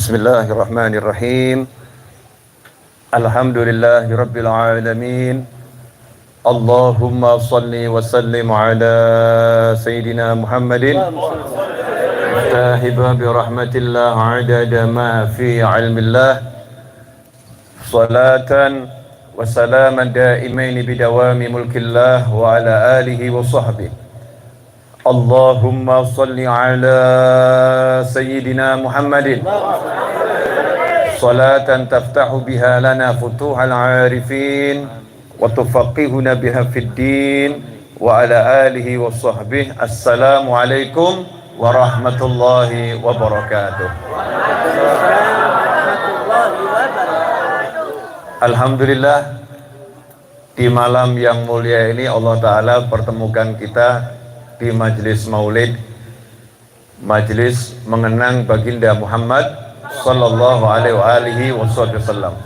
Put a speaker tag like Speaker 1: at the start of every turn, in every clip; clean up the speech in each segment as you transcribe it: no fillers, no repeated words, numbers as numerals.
Speaker 1: Bismillahirrahmanirrahim. Alhamdulillahirabbil alamin. Allahumma salli wa sallim ala sayyidina Muhammadin sahiba bi rahmatillah adada ma fi ilmillah salatan wa salaman daimain bi dawami mulkillah wa ala alihi wa sahbihi. Allahumma salli ala sayyidina Muhammadin salatan taftahu biha lana futuhal arifin wa tufaqihuna biha fid din wa ala alihi wa sahbihi. Assalamualaikum warahmatullahi wabarakatuh. Alhamdulillah, di malam yang mulia ini Allah Ta'ala pertemukan kita di majelis maulid, majelis mengenang baginda Muhammad sallallahu alaihi wasallam.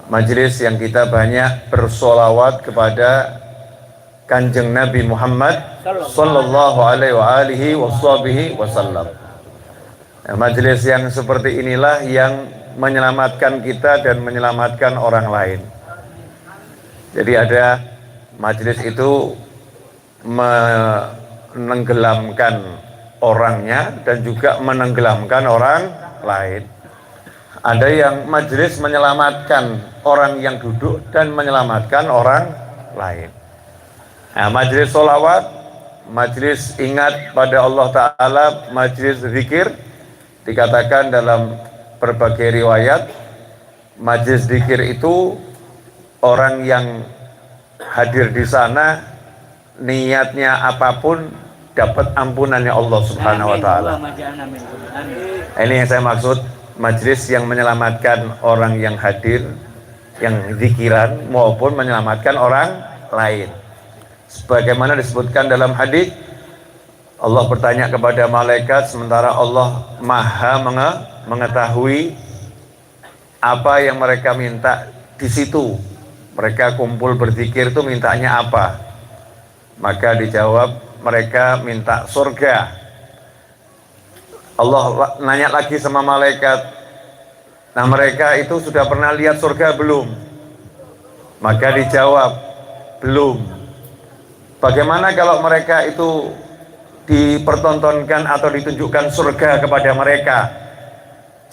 Speaker 1: Majelis yang kita banyak bersolawat kepada Kanjeng Nabi Muhammad sallallahu alaihi wasallam. Majelis yang seperti inilah yang menyelamatkan kita dan menyelamatkan orang lain. Jadi ada majelis itu menenggelamkan orangnya dan juga menenggelamkan orang lain. Ada yang majelis menyelamatkan orang yang duduk dan menyelamatkan orang lain. Nah, majelis sholawat, majelis ingat pada Allah Ta'ala, majelis zikir, dikatakan dalam berbagai riwayat, majelis zikir itu orang yang hadir di sana niatnya apapun dapat ampunannya Allah Subhanahu wa Ta'ala. Ini yang saya maksud, majelis yang menyelamatkan orang yang hadir, yang zikiran, maupun menyelamatkan orang lain. Sebagaimana disebutkan dalam hadis, Allah bertanya kepada malaikat sementara Allah Maha mengetahui apa yang mereka minta di situ. Mereka kumpul berzikir itu mintanya apa? Maka dijawab mereka minta surga. Allah nanya lagi sama malaikat, nah mereka itu sudah pernah lihat surga belum? Maka dijawab belum. Bagaimana kalau mereka itu dipertontonkan atau ditunjukkan surga kepada mereka?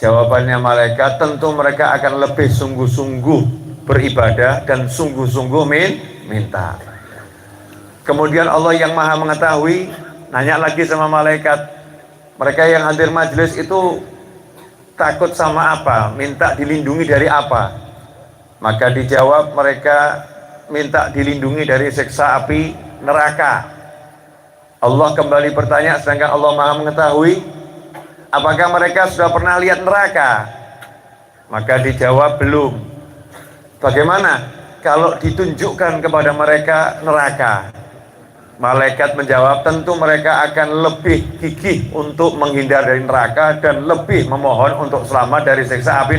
Speaker 1: Jawabannya malaikat, tentu mereka akan lebih sungguh-sungguh beribadah dan sungguh-sungguh minta. Kemudian Allah yang Maha mengetahui nanya lagi sama malaikat, mereka yang hadir majelis itu takut sama apa? Minta dilindungi dari apa? Maka dijawab mereka minta dilindungi dari siksa api neraka. Allah kembali bertanya, sedangkan Allah Maha mengetahui, apakah mereka sudah pernah lihat neraka? Maka dijawab belum. Bagaimana kalau ditunjukkan kepada mereka neraka? Malaikat menjawab, tentu mereka akan lebih gigih untuk menghindar dari neraka dan lebih memohon untuk selamat dari siksa api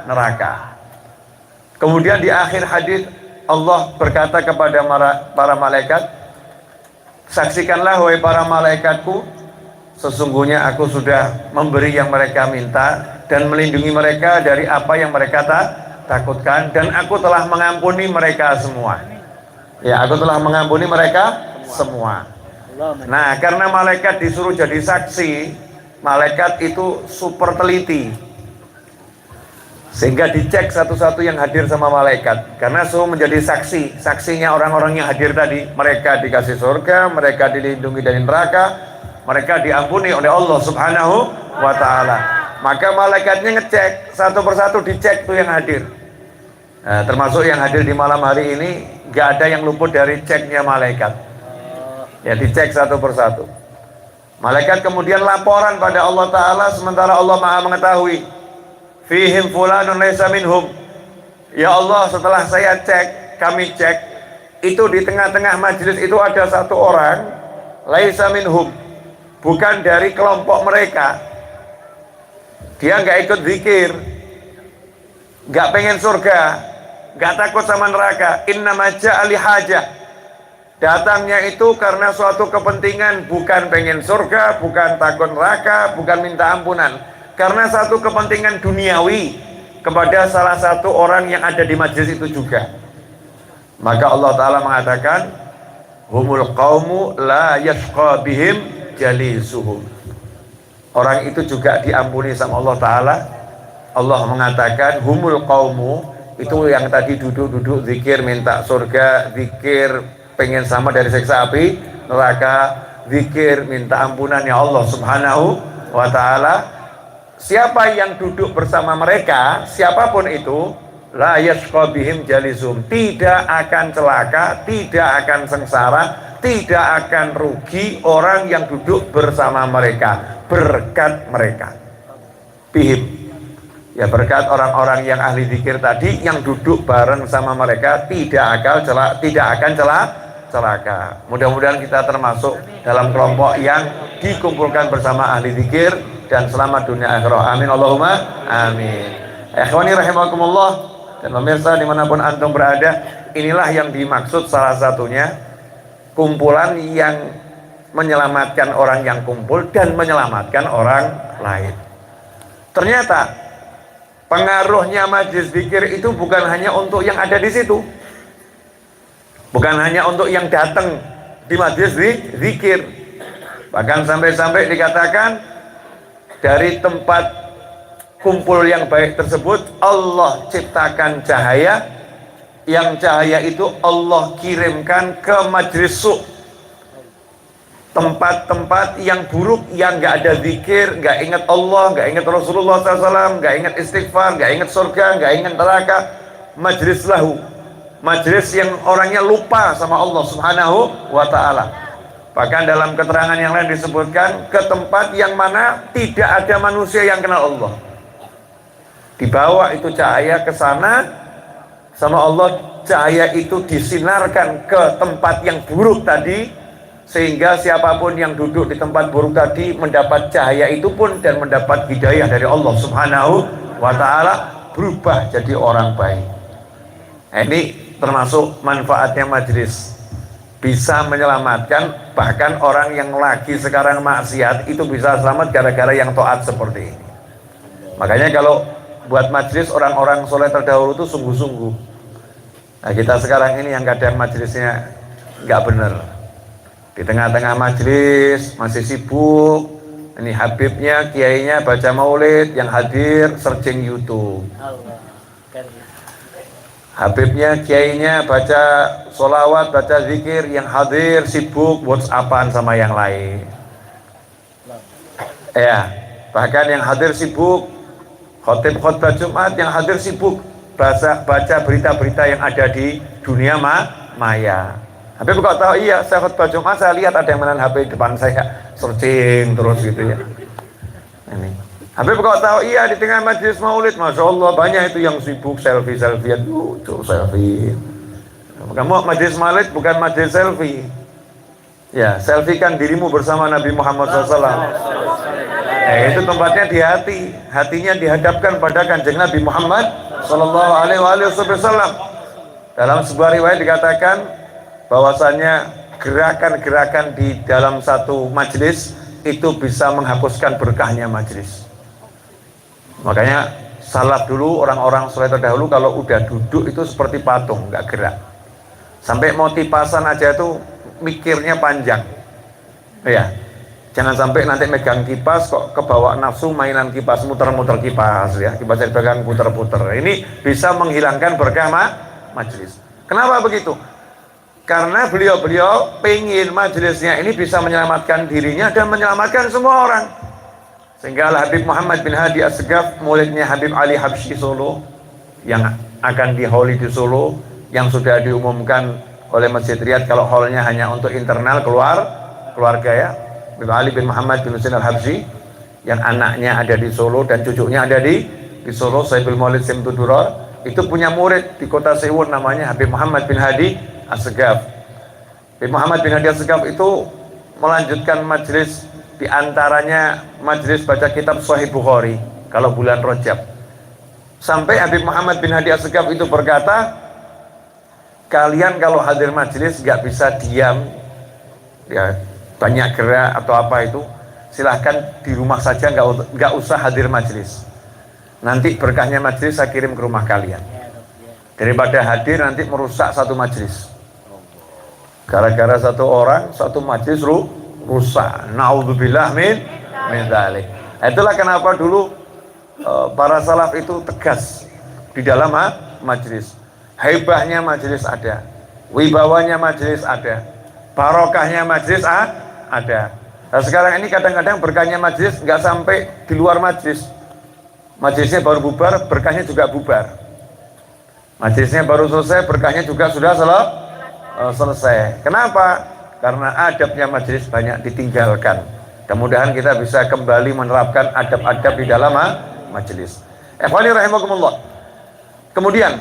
Speaker 1: neraka. Kemudian di akhir hadis Allah berkata kepada para malaikat, saksikanlah wahai para malaikatku, sesungguhnya aku sudah memberi yang mereka minta dan melindungi mereka dari apa yang mereka takutkan, dan aku telah mengampuni mereka semua. Ya, aku telah mengampuni mereka semua. Nah, karena malaikat disuruh jadi saksi, malaikat itu super teliti, sehingga dicek satu-satu yang hadir sama malaikat, karena suruh menjadi saksi. Saksinya orang-orang yang hadir tadi, mereka dikasih surga, mereka dilindungi dari neraka, mereka diampuni oleh Allah Subhanahu wa Ta'ala. Maka malaikatnya ngecek satu persatu, dicek tuh yang hadir. Nah, termasuk yang hadir di malam hari ini, gak ada yang luput dari ceknya malaikat. Ya, dicek satu persatu. Malaikat kemudian laporan pada Allah Ta'ala sementara Allah Maha mengetahui. Fihim fulanun laysa minhum. Ya Allah, setelah saya cek, kami cek, itu di tengah-tengah majelis itu ada satu orang laysa minhum, bukan dari kelompok mereka. Dia nggak ikut zikir, nggak pengen surga, nggak takut sama neraka. Innama ja'a li hajah. Datangnya itu karena suatu kepentingan, bukan pengen surga, bukan takut neraka, bukan minta ampunan. karena satu kepentingan duniawi kepada salah satu orang yang ada di majelis itu juga. Maka Allah Ta'ala mengatakan, humul qaumu la yashqa bihim jalisuhum. Orang itu juga diampuni sama Allah Ta'ala. Allah mengatakan humul qaumu, itu yang tadi duduk-duduk zikir minta surga, zikir pengen sama dari siksa api neraka, zikir minta ampunan ya Allah Subhanahu wa Ta'ala. Siapa yang duduk bersama mereka, siapapun itu, la yashqa bihim jalisum, tidak akan celaka, tidak akan sengsara, tidak akan rugi orang yang duduk bersama mereka, berkat mereka. Bihim, ya berkat orang-orang yang ahli zikir tadi yang duduk bareng sama mereka tidak akan celaka. Mudah-mudahan kita termasuk dalam kelompok yang dikumpulkan bersama ahli zikir dan selamat dunia akhirah. Amin Allahumma amin. Ikhwani rahimakumullah dan pemirsa dimanapun antum berada, inilah yang dimaksud salah satunya kumpulan yang menyelamatkan orang yang kumpul dan menyelamatkan orang lain. Ternyata pengaruhnya majelis zikir itu bukan hanya untuk yang ada di situ, bukan hanya untuk yang datang di majelis zikir, bahkan sampai-sampai dikatakan dari tempat kumpul yang baik tersebut Allah ciptakan cahaya, yang cahaya itu Allah kirimkan ke majelis su', tempat-tempat yang buruk, yang gak ada zikir, gak ingat Allah, gak ingat Rasulullah SAW, gak ingat istighfar, gak ingat surga, gak ingat neraka, majelis lahu, majelis yang orangnya lupa sama Allah Subhanahu wa Ta'ala. Bahkan dalam keterangan yang lain disebutkan ke tempat yang mana tidak ada manusia yang kenal Allah. Dibawa itu cahaya ke sana sama Allah, cahaya itu disinarkan ke tempat yang buruk tadi, sehingga siapapun yang duduk di tempat buruk tadi mendapat cahaya itu pun dan mendapat hidayah dari Allah Subhanahu wa Ta'ala, berubah jadi orang baik. Ini termasuk manfaatnya majelis, bisa menyelamatkan. Bahkan orang yang lagi sekarang maksiat itu bisa selamat gara-gara yang taat seperti ini. Makanya kalau buat majelis orang-orang soleh terdahulu itu sungguh-sungguh. Nah kita sekarang ini yang kadang majelisnya nggak bener, di tengah-tengah majelis masih sibuk. Ini habibnya, kiainya baca maulid, yang hadir searching YouTube. Habibnya, kiainya baca sholawat, baca zikir, yang hadir sibuk WhatsAppan sama yang lain. Ya, bahkan yang hadir sibuk khotib khotbah Jumat, yang hadir sibuk baca berita-berita yang ada di dunia maya. Habib kok tahu? Iya, saya khotbah Jumat saya lihat ada yang main HP di depan saya, searching terus gitu ya. Ini. Habib kok tahu? Iya, di tengah majelis maulid, masya Allah banyak itu yang sibuk selfie-selfiean, tuh selfie. Kamu majelis maulid bukan majelis selfie. Ya, selfiekan dirimu bersama Nabi Muhammad SAW. Itu tempatnya di hati, hatinya dihadapkan pada kanjeng Nabi Muhammad Sallallahu Alaihi Wasallam. Dalam sebuah riwayat dikatakan bahwasanya gerakan-gerakan di dalam satu majelis itu bisa menghapuskan berkahnya majelis. Makanya salaf dulu, orang-orang soleh terdahulu kalau udah duduk itu seperti patung, nggak gerak. Sampai mau tipasan aja itu mikirnya panjang. Ya, jangan sampai nanti megang kipas kok kebawa nafsu mainan kipas, muter-muter kipas ya, kipas dipegang puter-puter. Ini bisa menghilangkan berkah majelis. Kenapa begitu? Karena beliau-beliau pengen majelisnya ini bisa menyelamatkan dirinya dan menyelamatkan semua orang. Sehingga Habib Muhammad bin Hadi As-Segaf, muridnya Habib Ali Habsyi Solo, yang akan dihauli di Solo, yang sudah diumumkan oleh Masjid Riyad kalau haulnya hanya untuk internal keluarga ya. Habib Ali bin Muhammad bin Husain Al-Habsyi, yang anaknya ada di Solo dan cucunya ada di Solo, Sayyidul Maulid Simtuduror, itu punya murid di kota Sewon namanya Habib Muhammad bin Hadi As-Segaf. Habib Muhammad bin Hadi As-Segaf itu melanjutkan majelis, di antaranya majelis baca kitab Sahih Bukhari kalau bulan Rajab. Sampai Habib Muhammad bin Hadi As-Segaf itu berkata, kalian kalau hadir majelis gak bisa diam ya, banyak gerak atau apa itu, silahkan di rumah saja, nggak usah hadir majelis. Nanti berkahnya majelis saya kirim ke rumah kalian. Daripada hadir nanti merusak satu majelis. Gara-gara satu orang, satu majelis rusak. Naudzubillah min dzalik. Itulah kenapa dulu para salaf itu tegas di dalam majelis. Haibahnya majelis ada, wibawanya majelis ada, barokahnya majelis ada. Nah sekarang ini kadang-kadang berkahnya majelis nggak sampai di luar majelis. Majelisnya baru bubar, berkahnya juga bubar. Majelisnya baru selesai, berkahnya juga sudah selesai. Kenapa? Karena adabnya majelis banyak ditinggalkan. Mudah-mudahan kita bisa kembali menerapkan adab-adab di dalam majelis. Ikhwani rahimakumullah. Kemudian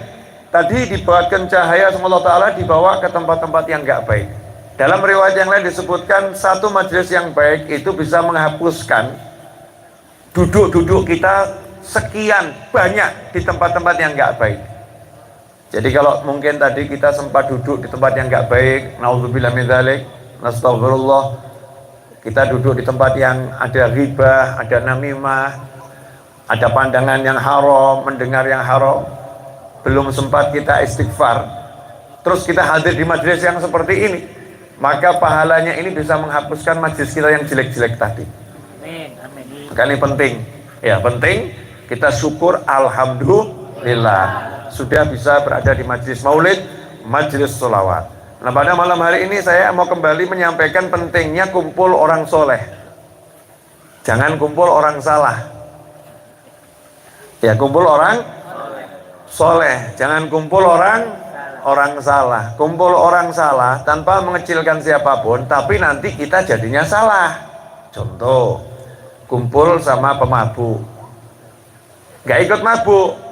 Speaker 1: tadi dibuatkan cahaya sama Allah Ta'ala, dibawa ke tempat-tempat yang nggak baik. Dalam riwayat yang lain disebutkan satu majelis yang baik itu bisa menghapuskan duduk-duduk kita sekian banyak di tempat-tempat yang nggak baik. Jadi kalau mungkin tadi kita sempat duduk di tempat yang nggak baik, naudzubillah min dzalik, nastagfirullah, kita duduk di tempat yang ada ghibah, ada namimah, ada pandangan yang haram, mendengar yang haram, belum sempat kita istighfar, terus kita hadir di majelis yang seperti ini, maka pahalanya ini bisa menghapuskan majelis kita yang jelek-jelek tadi. Maka ini penting, ya penting kita syukur alhamdulillah sudah bisa berada di majelis maulid, majelis sholawat. Nah pada malam hari ini saya mau kembali menyampaikan pentingnya kumpul orang soleh. Jangan kumpul orang salah. Ya kumpul orang soleh, jangan kumpul orang salah. Kumpul orang salah tanpa mengecilkan siapapun, tapi nanti kita jadinya salah. Contoh, kumpul sama pemabuk, nggak ikut mabuk,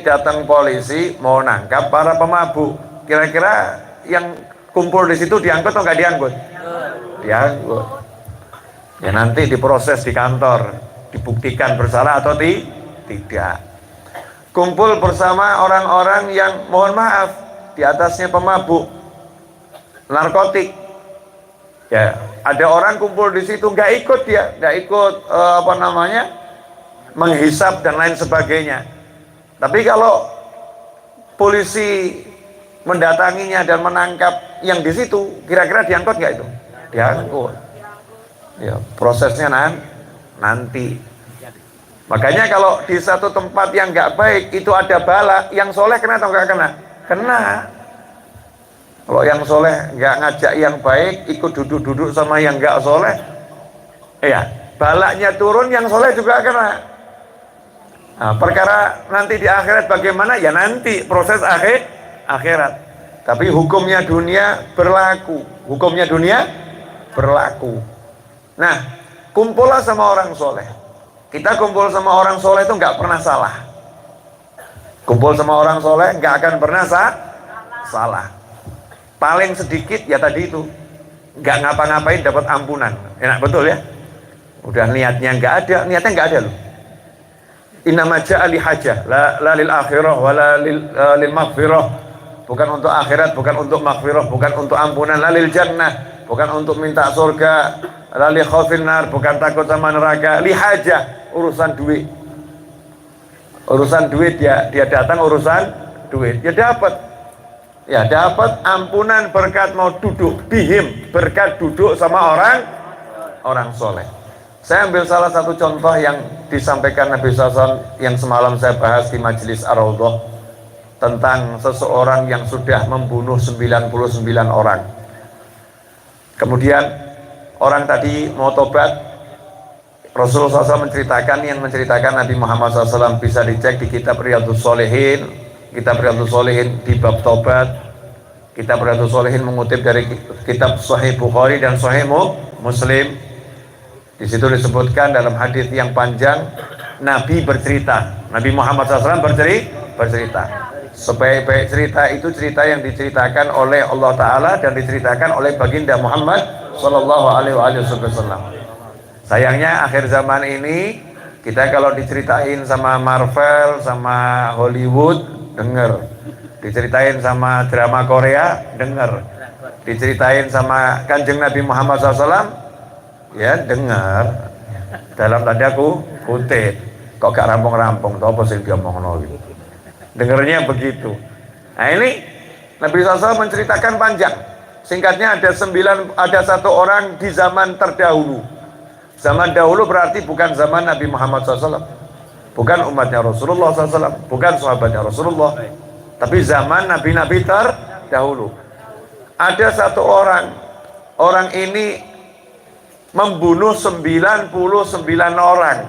Speaker 1: datang polisi mau nangkap para pemabuk. Kira-kira yang kumpul di situ diangkut atau nggak diangkut? Diangkut. Ya nanti diproses di kantor, dibuktikan bersalah atau tidak. Kumpul bersama orang-orang yang mohon maaf di atasnya pemabuk, narkotik. Ya, ada orang kumpul di situ nggak ikut dia, nggak ikut menghisap dan lain sebagainya. Tapi kalau polisi mendatanginya dan menangkap yang di situ, kira-kira diangkut nggak itu? Diangkut. Ya, prosesnya nanti. Makanya kalau di satu tempat yang nggak baik itu ada bala, yang soleh kena atau nggak kena? Kena. Kalau yang soleh nggak ngajak yang baik, ikut duduk-duduk sama yang nggak soleh, ya balaknya turun, yang soleh juga kena. Nah, perkara nanti di akhirat bagaimana? Ya nanti proses akhirat. Tapi hukumnya dunia berlaku. Hukumnya dunia berlaku. Nah, kumpullah sama orang soleh. Kita kumpul sama orang soleh itu nggak pernah salah. Kumpul sama orang soleh nggak akan pernah salah. Paling sedikit ya tadi itu, nggak ngapa-ngapain dapat ampunan. Enak betul ya. Udah niatnya nggak ada, niatnya nggak ada loh. Innama ja'a li hajah, la lil akhirah wa la lil maghfirah. Bukan untuk akhirat, bukan untuk maghfirah, bukan untuk ampunan, la lil jannah, bukan untuk minta surga, la li khaufin nar, bukan takut sama neraka, li hajah, urusan duit. Urusan duit dia datang urusan duit. Ya dapat ampunan berkat mau duduk bihim, berkat duduk sama orang soleh. Saya ambil salah satu contoh yang disampaikan Nabi SAW yang semalam saya bahas di majelis Ar-Raudhah tentang seseorang yang sudah membunuh 99 orang. Kemudian orang tadi mau tobat, Rasulullah SAW menceritakan, yang menceritakan Nabi Muhammad SAW bisa dicek di kitab Riyadhus Shalihin. Kitab Riyadhus Shalihin di bab tobat. Kitab Riyadhus Shalihin mengutip dari kitab Sahih Bukhari dan Sahih Muslim. Di situ disebutkan dalam hadis yang panjang, Nabi bercerita, Nabi Muhammad SAW bercerita. Sebaik-baik cerita itu cerita yang diceritakan oleh Allah Ta'ala dan diceritakan oleh baginda Muhammad Sallallahu Alaihi Wasallam. Sayangnya akhir zaman ini kita kalau diceritain sama Marvel, sama Hollywood, denger. Diceritain sama drama Korea, denger. Diceritain sama Kanjeng Nabi Muhammad SAW, ya dengar. dalam tandaku kutip. Kok gak rampung-rampung, toh apa sih dia ngomong gitu. Dengernya begitu. Nah ini Nabi SAW menceritakan panjang. Singkatnya ada satu orang di zaman terdahulu. Zaman dahulu berarti bukan zaman Nabi Muhammad SAW, bukan umatnya Rasulullah SAW, bukan sahabatnya Rasulullah, tapi zaman Nabi-Nabi terdahulu. Ada satu orang ini membunuh 99 orang.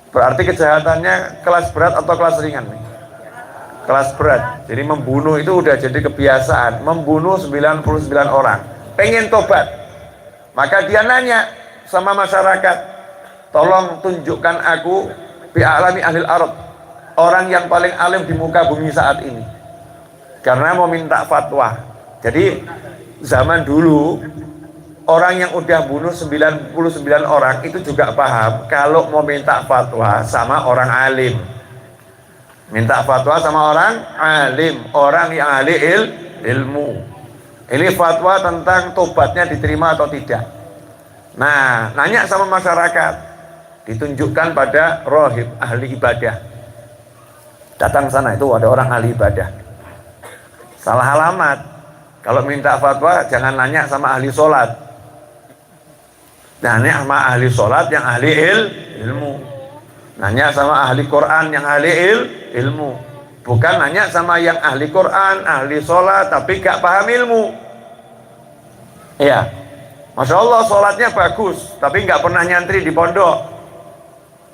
Speaker 1: Berarti kejahatannya kelas berat atau kelas ringan nih? Kelas berat. Jadi membunuh itu udah jadi kebiasaan. Membunuh 99 orang. Pengen tobat. Maka dia nanya sama masyarakat, tolong tunjukkan aku bi'alami ahlil arab, orang yang paling alim di muka bumi saat ini. Karena mau minta fatwa. Jadi zaman dulu orang yang udah bunuh 99 orang itu juga paham kalau mau minta fatwa sama orang alim. Minta fatwa sama orang alim, orang yang ahli ilmu. Ini fatwa tentang tobatnya diterima atau tidak. Nah, nanya sama masyarakat, ditunjukkan pada rohib, ahli ibadah. Datang sana, itu ada orang ahli ibadah. Salah alamat. Kalau minta fatwa jangan nanya sama ahli sholat. Nanya sama ahli sholat yang ahli ilmu. Nanya sama ahli Quran yang ahli ilmu. Bukan nanya sama yang ahli Quran, ahli sholat tapi gak paham ilmu. Iya, Masya Allah sholatnya bagus tapi gak pernah nyantri di pondok,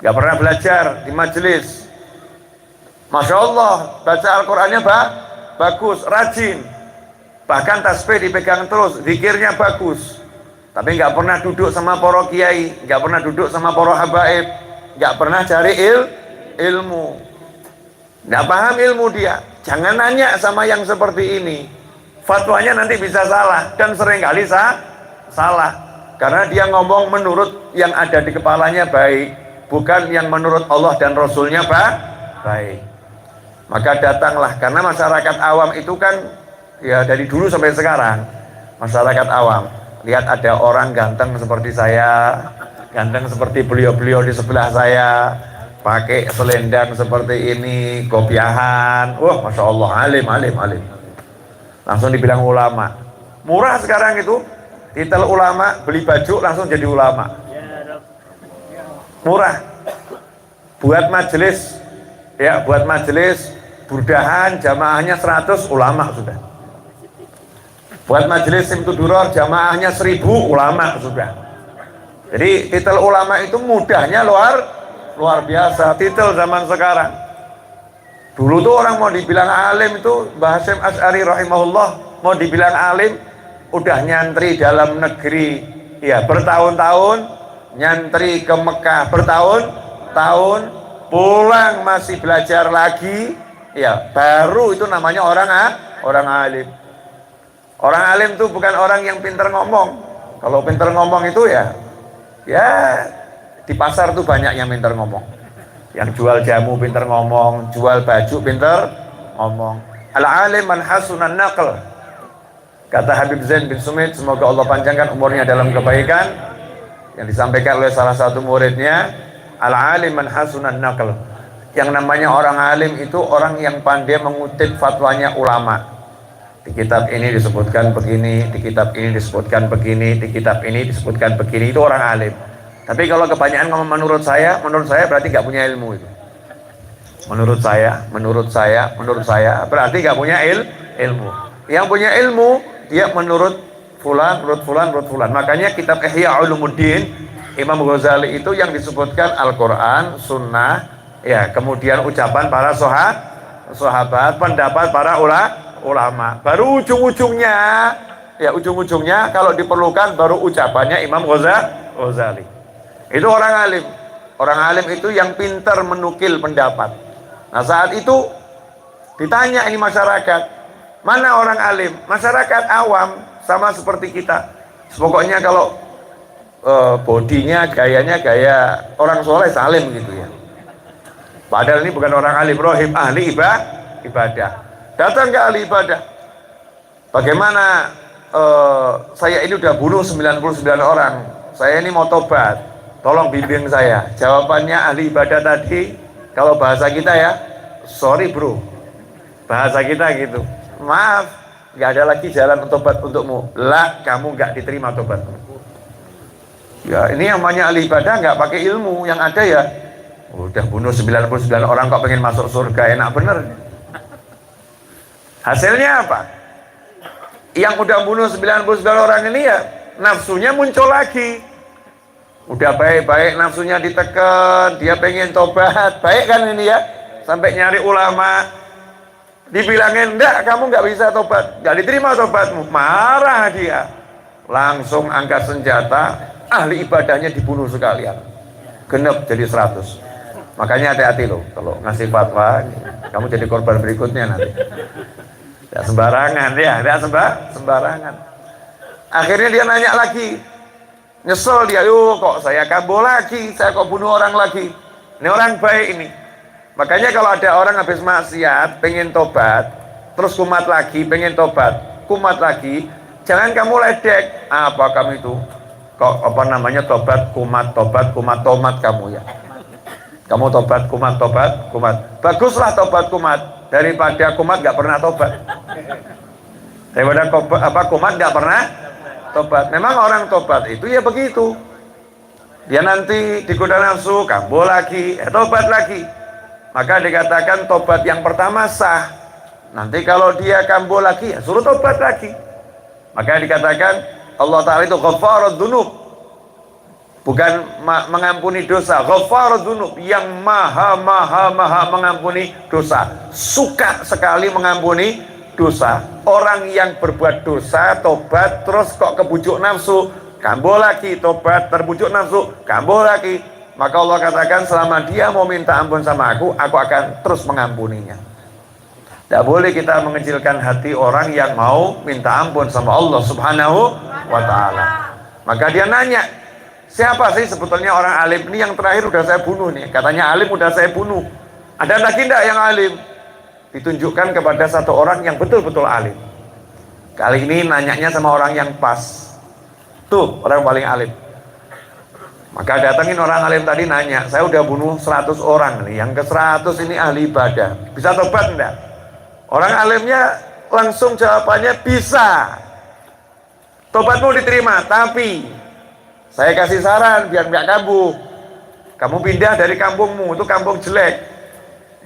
Speaker 1: gak pernah belajar di majelis. Masya Allah baca Al-Qurannya bagus, rajin, bahkan tasbih dipegang terus, zikirnya bagus, tapi nggak pernah duduk sama para kiai, nggak pernah duduk sama para habaib, nggak pernah cari ilmu, nggak paham ilmu dia. Jangan nanya sama yang seperti ini, fatwanya nanti bisa salah, dan seringkali salah karena dia ngomong menurut yang ada di kepalanya baik, bukan yang menurut Allah dan Rasulnya baik. Maka datanglah, karena masyarakat awam itu kan ya dari dulu sampai sekarang masyarakat awam lihat ada orang ganteng seperti saya, ganteng seperti beliau-beliau di sebelah saya, pakai selendang seperti ini, kopiahan, wah Masya Allah, alim, langsung dibilang ulama. Murah sekarang itu, titel ulama, beli baju langsung jadi ulama. Murah. Buat majelis, ya buat majelis burdahan jamaahnya 100 ulama sudah. Buat majelis simtuduror jamaahnya 1000 ulama sudah. Jadi titel ulama itu mudahnya luar biasa. Titel zaman sekarang. Dulu tuh orang mau dibilang alim itu, Mbah Hasyim Asy'ari rahimahullah mau dibilang alim, udah nyantri dalam negeri ya bertahun-tahun, nyantri ke Mekah bertahun-tahun, pulang masih belajar lagi, ya baru itu namanya orang alim. Orang alim itu bukan orang yang pintar ngomong. Kalau pintar ngomong itu ya di pasar tuh banyak yang pintar ngomong. Yang jual jamu pintar ngomong, jual baju pintar ngomong. Al-alim man hasunan naql. Kata Habib Zain bin Sumit, semoga Allah panjangkan umurnya dalam kebaikan, yang disampaikan oleh salah satu muridnya, al-alim man hasunan naql. Yang namanya orang alim itu orang yang pandai mengutip fatwanya ulama. Di kitab ini disebutkan begini, di kitab ini disebutkan begini, di kitab ini disebutkan begini, itu orang alim. Tapi kalau kebanyakan ngomong menurut saya berarti nggak punya ilmu itu. Menurut saya berarti nggak punya ilmu. Yang punya ilmu dia menurut fulan. Makanya kitab Ihya Ulumuddin Imam Ghazali itu yang disebutkan Al-Quran, Sunnah, ya kemudian ucapan para sahabat, pendapat para ulama. Baru ujung-ujungnya kalau diperlukan baru ucapannya Imam Ghazali. Itu orang alim. Orang alim itu yang pintar menukil pendapat. Nah saat itu ditanya ini masyarakat, mana orang alim? Masyarakat awam sama seperti kita. Pokoknya kalau bodinya, gayanya gaya orang soleh salim gitu ya. Padahal ini bukan orang alim, rohib, ahli ibadah. Datang ke ahli ibadah. Bagaimana saya ini udah bunuh 99 orang. Saya ini mau tobat. Tolong bimbing saya. Jawabannya ahli ibadah tadi, kalau bahasa kita ya, sorry bro. Bahasa kita gitu. Maaf, nggak ada lagi jalan tobat untukmu. Lah, kamu nggak diterima tobatmu. Ya, ini yang namanya ahli ibadah nggak pakai ilmu. Yang ada ya, udah bunuh 99 orang kok pengen masuk surga, enak bener. Hasilnya apa? Yang udah bunuh 99 orang ini ya, nafsunya muncul lagi. Udah baik-baik nafsunya ditekan, dia pengen tobat, baik kan ini ya, sampai nyari ulama, dibilangin enggak, kamu nggak bisa tobat, nggak diterima tobatmu, marah dia, langsung angkat senjata, ahli ibadahnya dibunuh sekalian, genep jadi 100. Makanya hati-hati loh kalau ngasih fatwa, kamu jadi korban berikutnya nanti. Tidak sembarangan ya, tidak sembarangan. Akhirnya dia nanya lagi, nyesel dia, yuk kok saya kambuh lagi, saya kok bunuh orang lagi, ini orang baik ini. Makanya kalau ada orang habis maksiat pengen tobat, terus kumat lagi, pengen tobat, kumat lagi, jangan kamu ledek, apa kamu itu kok apa namanya tobat kumat tomat kamu ya, kamu tobat kumat, baguslah tobat kumat daripada kumat nggak pernah tobat, daripada kumat nggak pernah tobat. Memang orang tobat itu ya begitu, dia nanti digoda nafsu, kambuh lagi, tobat lagi. Maka dikatakan tobat yang pertama sah. Nanti kalau dia kambuh lagi, ya suruh tobat lagi. Maka dikatakan Allah Ta'ala itu ghafarud dzunub, bukan mengampuni dosa. Ghafarud dzunub, yang maha mengampuni dosa, suka sekali mengampuni dosa. Orang yang berbuat dosa tobat terus kok kebujuk nafsu, kambuh lagi, tobat terbujuk nafsu, kambuh lagi, maka Allah katakan selama dia mau minta ampun sama aku akan terus mengampuninya. Tidak boleh kita mengecilkan hati orang yang mau minta ampun sama Allah Subhanahu wa Ta'ala. Maka dia nanya, siapa sih sebetulnya orang alim ini yang terakhir udah saya bunuh nih? Katanya alim udah saya bunuh. Ada lagi enggak yang alim? Ditunjukkan kepada satu orang yang betul-betul alim. Kali ini nanyanya sama orang yang pas. Tuh orang paling alim. Maka datangin orang alim tadi nanya, saya udah bunuh 100 orang nih, yang ke 100 ini ahli ibadah, bisa tobat enggak? Orang alimnya langsung jawabannya bisa, tobatmu diterima, tapi saya kasih saran biar nggak kambuh, kamu pindah dari kampungmu, itu kampung jelek,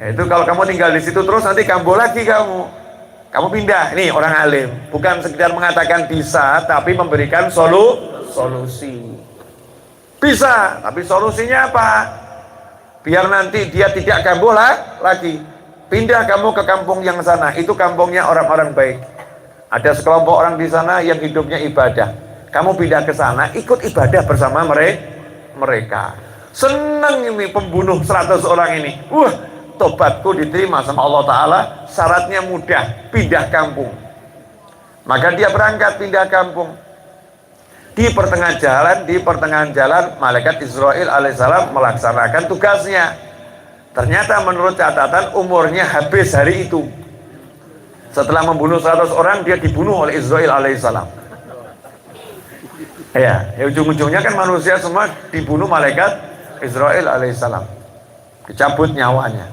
Speaker 1: ya, itu kalau kamu tinggal di situ terus nanti kambuh lagi kamu pindah. Ini orang alim, bukan sekedar mengatakan bisa, tapi memberikan solusi. Bisa, tapi solusinya apa? Biar nanti dia tidak kambuh lagi. Pindah kamu ke kampung yang sana, itu kampungnya orang-orang baik. Ada sekelompok orang di sana yang hidupnya ibadah. Kamu pindah ke sana, ikut ibadah bersama mereka. Senang ini pembunuh 100 orang ini. Tobatku diterima sama Allah Ta'ala, syaratnya mudah, pindah kampung. Maka dia berangkat pindah kampung. Di pertengahan jalan, malaikat Israil alaihissalam melaksanakan tugasnya. Ternyata menurut catatan umurnya habis hari itu. Setelah membunuh 100 orang, dia dibunuh oleh Israil alaihissalam. Ya ujung-ujungnya kan manusia semua dibunuh malaikat Israil alaihissalam. Dicabut nyawanya.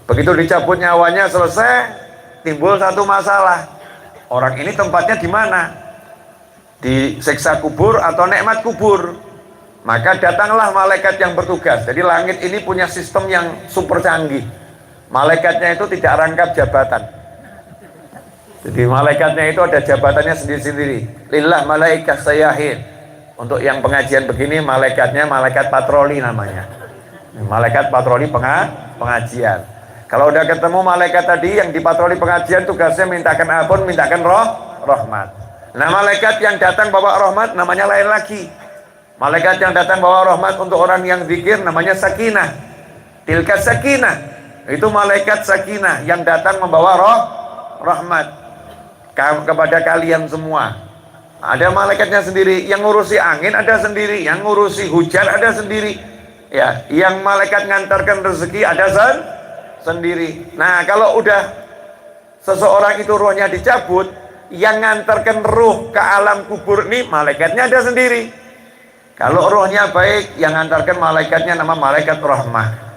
Speaker 1: Begitu dicabut nyawanya selesai, timbul satu masalah. Orang ini tempatnya di mana? Di siksa kubur atau nikmat kubur? Maka datanglah malaikat yang bertugas. Jadi langit ini punya sistem yang super canggih. Malaikatnya itu tidak rangkap jabatan. Jadi malaikatnya itu ada jabatannya sendiri-sendiri. Lillah malaikat sayyahin. Untuk yang pengajian begini, malaikatnya malaikat patroli namanya. Malaikat patroli pengajian. Kalau udah ketemu malaikat tadi yang di patroli pengajian, tugasnya mintakan ampun, mintakan rahmat. Nah malaikat yang datang bawa rahmat namanya lain lagi. Malaikat yang datang bawa rahmat untuk orang yang zikir namanya sakinah. Tilka sakinah, itu malaikat sakinah yang datang membawa rahmat kepada kalian semua. Ada malaikatnya sendiri, yang ngurusi angin ada sendiri, yang ngurusi hujan ada sendiri, ya, yang malaikat ngantarkan rezeki ada sendiri. Nah kalau udah seseorang itu rohnya dicabut, yang ngantarkan ruh ke alam kubur nih malaikatnya ada sendiri. Kalau rohnya baik, yang ngantarkan malaikatnya nama malaikat rahmah.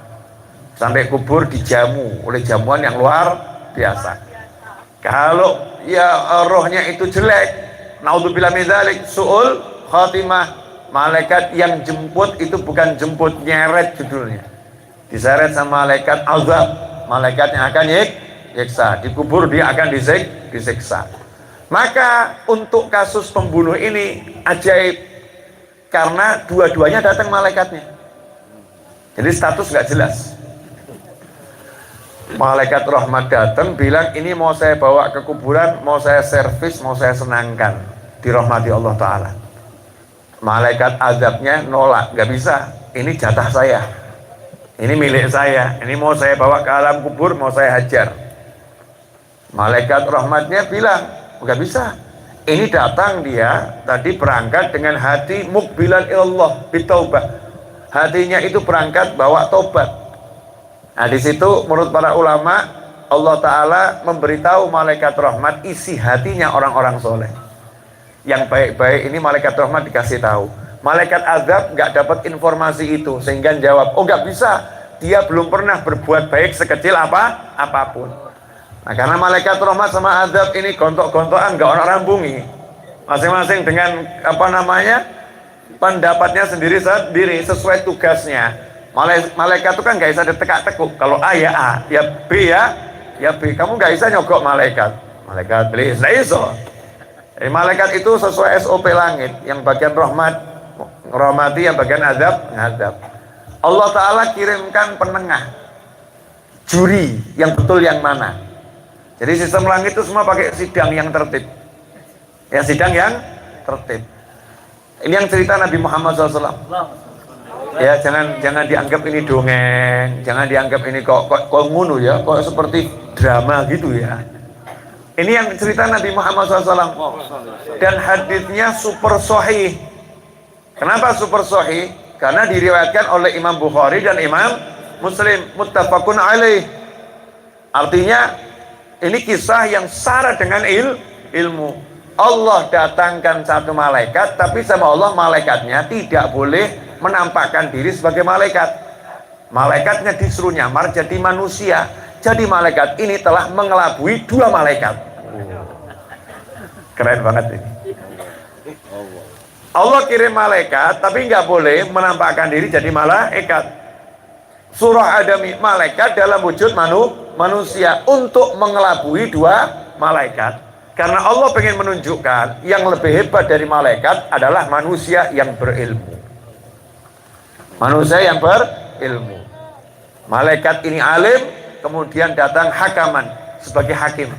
Speaker 1: Sampai kubur dijamu oleh jamuan yang luar biasa. Kalau ya rohnya itu jelek, naudzubillah min dzalik, suul khatimah, malaikat yang jemput itu bukan jemput, nyeret judulnya. Diseret sama malaikat azab, malaikat yang akan nyiksa. Di kubur dia akan disiksa. Maka untuk kasus pembunuh ini ajaib, karena dua-duanya datang malaikatnya. Jadi status nggak jelas. Malaikat rahmat datang bilang, ini mau saya bawa ke kuburan, mau saya servis, mau saya senangkan, dirahmati Allah Ta'ala. Malaikat azabnya nolak, nggak bisa, ini jatah saya, ini milik saya, ini mau saya bawa ke alam kubur, mau saya hajar. Malaikat rahmatnya bilang, nggak bisa, ini datang dia tadi berangkat dengan hati mukbilan ilallah bitaubah, hatinya itu berangkat bawa tobat. Nah di situ menurut para ulama, Allah Ta'ala memberitahu malaikat rahmat isi hatinya orang-orang soleh. Yang baik-baik ini malaikat rahmat dikasih tahu. Malaikat azab nggak dapat informasi itu, sehingga jawab, oh nggak bisa, dia belum pernah berbuat baik sekecil apapun. Nah karena malaikat rahmat sama azab ini gontok-gontokan, nggak orang rambungi, masing-masing dengan pendapatnya sendiri sesuai tugasnya. Malaikat itu kan nggak bisa ditekak-tekuk. Kalau A ya A, ya B ya B. Kamu nggak bisa nyogok malaikat. Malaikat beli, nggak iso. Malaikat itu sesuai SOP langit. Yang bagian rahmati, yang bagian ngadab. Allah Ta'ala kirimkan penengah, juri yang betul yang mana. Jadi sistem langit itu semua pakai sidang yang tertib. Ya sidang yang tertib. Ini yang cerita Nabi Muhammad SAW. Ya jangan dianggap ini dongeng, jangan dianggap ini kok ngunu ya, kok seperti drama gitu ya. Ini yang cerita Nabi Muhammad SAW, dan hadisnya super sahih. Kenapa super sahih? Karena diriwayatkan oleh Imam Bukhari dan Imam Muslim, muttafaqun alaih. Artinya ini kisah yang syarat dengan ilmu. Allah datangkan satu malaikat, tapi sama Allah malaikatnya tidak boleh menampakkan diri sebagai malaikat. Malaikatnya disuruh nyamar jadi manusia. Jadi malaikat ini telah mengelabui dua malaikat. Keren banget ini. Allah kirim malaikat tapi nggak boleh menampakkan diri jadi malaikat. Surah Adami, malaikat dalam wujud manusia untuk mengelabui dua malaikat. Karena Allah pengen menunjukkan yang lebih hebat dari malaikat adalah manusia yang berilmu. Manusia yang berilmu. Malaikat ini alim, kemudian datang hakaman sebagai hakim.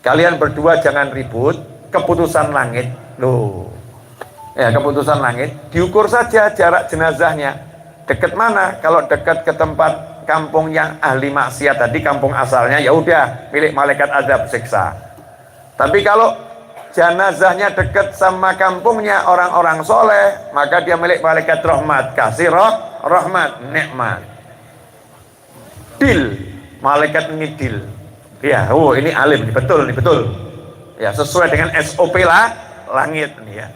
Speaker 1: Kalian berdua jangan ribut, keputusan langit. Loh. Ya, keputusan langit diukur saja jarak jenazahnya. Dekat mana? Kalau dekat ke tempat kampung yang ahli maksiat tadi, kampung asalnya, ya udah milik malaikat azab siksa. Tapi kalau jenazahnya dekat sama kampungnya orang-orang soleh, maka dia milik malaikat rahmat, kasih rahmat, nikmat. Deal, malaikat ini deal. Ya, oh ini alim, betul. Ya, sesuai dengan SOP langit nih ya.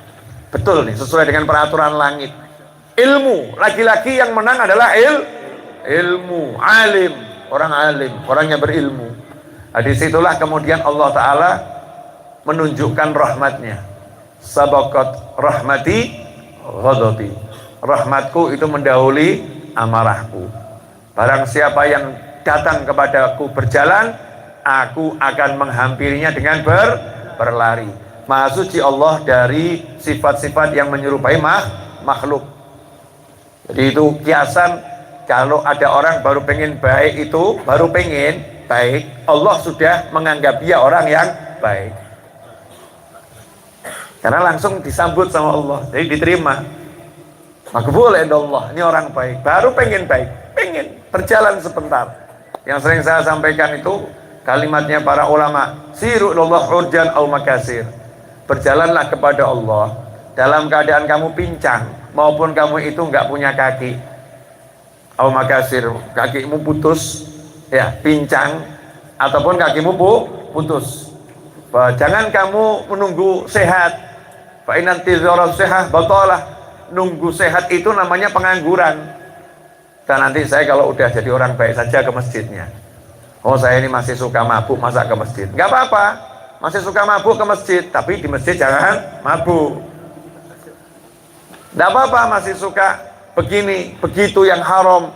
Speaker 1: Betul nih, sesuai dengan peraturan langit. Ilmu, laki-laki yang menang adalah ilmu, alim, orangnya berilmu. Nah, disitulah kemudian Allah Ta'ala menunjukkan rahmatnya. Sabaqat rahmati ghadabi, rahmatku itu mendahului amarahku. Barang siapa yang datang kepadaku berjalan, aku akan menghampirinya dengan berlari. Maha suci Allah dari sifat-sifat yang menyerupai makhluk. Jadi itu kiasan, kalau ada orang baru pengen baik, itu baru pengen baik, Allah sudah menganggap dia orang yang baik. Karena langsung disambut sama Allah, jadi diterima. Makbul indallah, ini orang baik, baru pengen baik, pengen berjalan sebentar. Yang sering saya sampaikan itu kalimatnya para ulama, siru ilallah urjan au makasir. Berjalanlah kepada Allah dalam keadaan kamu pincang maupun kamu itu nggak punya kaki. Au makasir, kakimu putus, ya pincang, ataupun kakimu putus. Jangan kamu menunggu sehat. Fa inna intizara sehat batalah. nunggu sehat itu namanya pengangguran. Dan nanti saya kalau udah jadi orang baik saja ke masjidnya. Oh saya ini masih suka mabuk, masa ke masjid? Nggak apa-apa, masih suka mabuk ke masjid, tapi di masjid jangan mabuk. Nggak apa-apa, masih suka begini, begitu yang haram,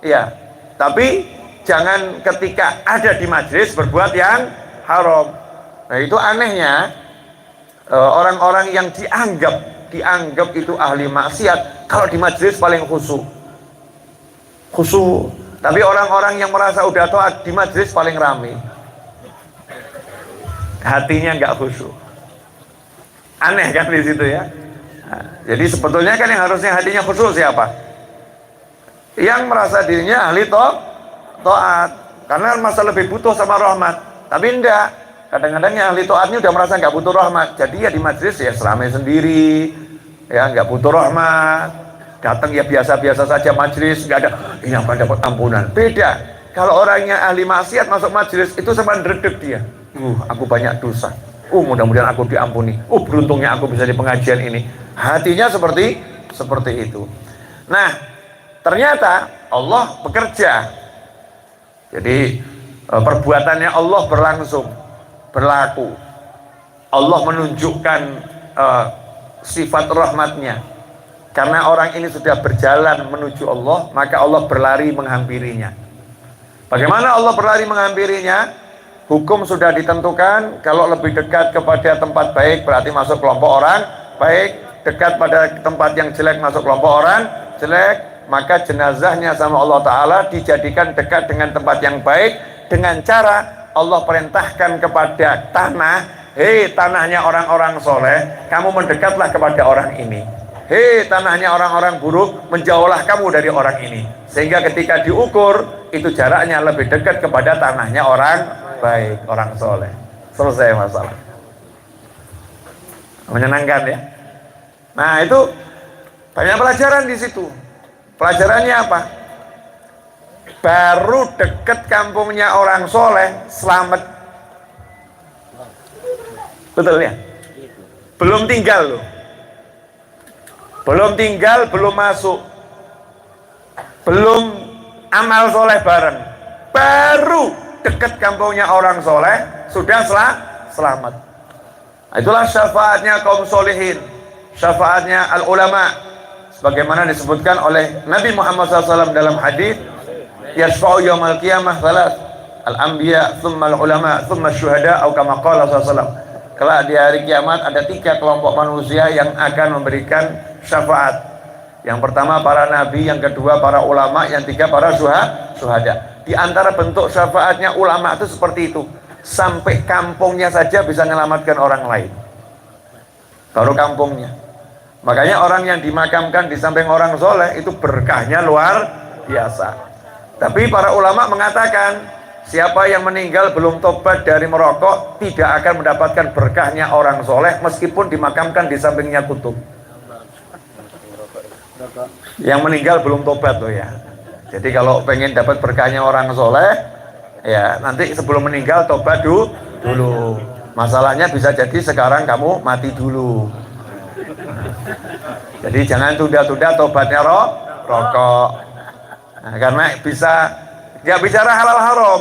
Speaker 1: ya. Tapi jangan ketika ada di majelis berbuat yang haram. Nah itu anehnya orang-orang yang dianggap itu ahli maksiat, kalau di majelis paling khusyuk. Tapi orang-orang yang merasa udah taat di majelis paling rame, hatinya nggak khusyuk. Aneh kan di situ ya. Nah, jadi sebetulnya kan yang harusnya hatinya khusyuk siapa? Yang merasa dirinya ahli taat, karena masa lebih butuh sama rahmat. Tapi enggak, kadang-kadang yang ahli taatnya udah merasa nggak butuh rahmat, jadi ya di majelis ya seramai sendiri, ya nggak butuh rahmat. Datang ya biasa-biasa saja majelis, nggak ada ini apa dapat ampunan. Beda kalau orangnya ahli maksiat masuk majelis itu sama ndredeg dia. Aku banyak dosa. Mudah-mudahan aku diampuni. Beruntungnya aku bisa di pengajian ini. Hatinya seperti itu. Nah, ternyata Allah bekerja. Jadi perbuatannya Allah berlaku. Allah menunjukkan sifat rahmatnya. Karena orang ini sudah berjalan menuju Allah, maka Allah berlari menghampirinya. Bagaimana Allah berlari menghampirinya? Hukum sudah ditentukan, kalau lebih dekat kepada tempat baik berarti masuk kelompok orang baik, dekat pada tempat yang jelek masuk kelompok orang jelek, maka jenazahnya sama Allah Ta'ala dijadikan dekat dengan tempat yang baik, dengan cara Allah perintahkan kepada tanah, hei tanahnya orang-orang soleh, kamu mendekatlah kepada orang ini. Hei tanahnya orang-orang buruk, menjauhlah kamu dari orang ini. Sehingga ketika diukur, itu jaraknya lebih dekat kepada tanahnya orang baik, orang soleh. Selesai masalah. Menyenangkan ya. Nah itu banyak pelajaran di situ. Pelajarannya apa? Baru dekat kampungnya orang soleh, selamat. Betul ya? Belum tinggal loh. Belum tinggal, belum masuk, belum amal soleh bareng, baru dekat kampungnya orang soleh sudah selamat. Itulah syafaatnya kaum solehin, syafaatnya al ulama, sebagaimana disebutkan oleh Nabi Muhammad SAW dalam hadis, yasfa'u yaumal qiyamah salat, al anbiya, thumma al ulama, thumma syuhada, atau kama qala SAW. Kelak di hari kiamat ada 3 kelompok manusia yang akan memberikan syafaat. Yang pertama para nabi, yang kedua para ulama, yang tiga para syuhada. Di antara bentuk syafaatnya ulama itu seperti itu. Sampai kampungnya saja bisa menyelamatkan orang lain. Baru kampungnya. Makanya orang yang dimakamkan di samping orang soleh itu berkahnya luar biasa. Tapi para ulama mengatakan, siapa yang meninggal belum tobat dari merokok tidak akan mendapatkan berkahnya orang soleh meskipun dimakamkan di sampingnya kutub. Yang meninggal belum tobat loh ya. Jadi kalau pengen dapat berkahnya orang soleh, ya nanti sebelum meninggal tobat dulu. Masalahnya bisa jadi sekarang kamu mati dulu. Jadi jangan tunda-tunda tobatnya rokok. Nah, karena bisa nggak bicara halal haram,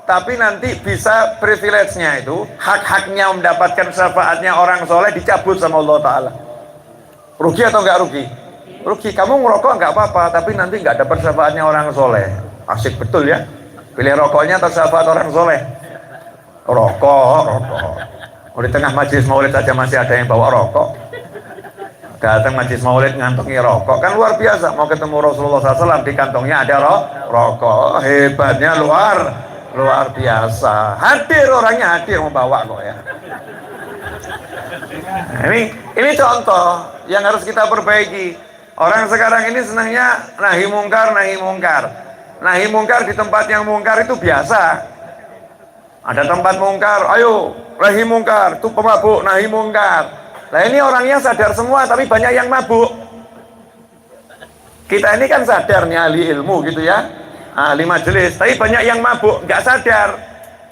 Speaker 1: tapi nanti bisa privilege-nya itu, hak-haknya mendapatkan syafaatnya orang soleh dicabut sama Allah Ta'ala. Rugi atau nggak rugi? Rugi. Kamu ngerokok nggak apa-apa, tapi nanti nggak dapat syafaatnya orang soleh. Asik betul ya. Pilih rokoknya atau syafaat orang soleh? Rokok. Di tengah majelis maulid saja masih ada yang bawa rokok. Datang majelis maulid ngantongi rokok, kan luar biasa. Mau ketemu Rasulullah SAW di kantongnya ada rokok. Hebatnya luar biasa. Hadir orangnya, hadir membawa kok ya. Nah, ini contoh yang harus kita perbaiki. Orang sekarang ini senangnya nahi mungkar. Nahi mungkar di tempat yang mungkar itu biasa. Ada tempat mungkar, ayo nahi mungkar, itu pemabuk nahi mungkar. Nah ini orangnya sadar semua, tapi banyak yang mabuk. Kita ini kan sadarnya ahli ilmu gitu ya, ahli majelis, tapi banyak yang mabuk, nggak sadar,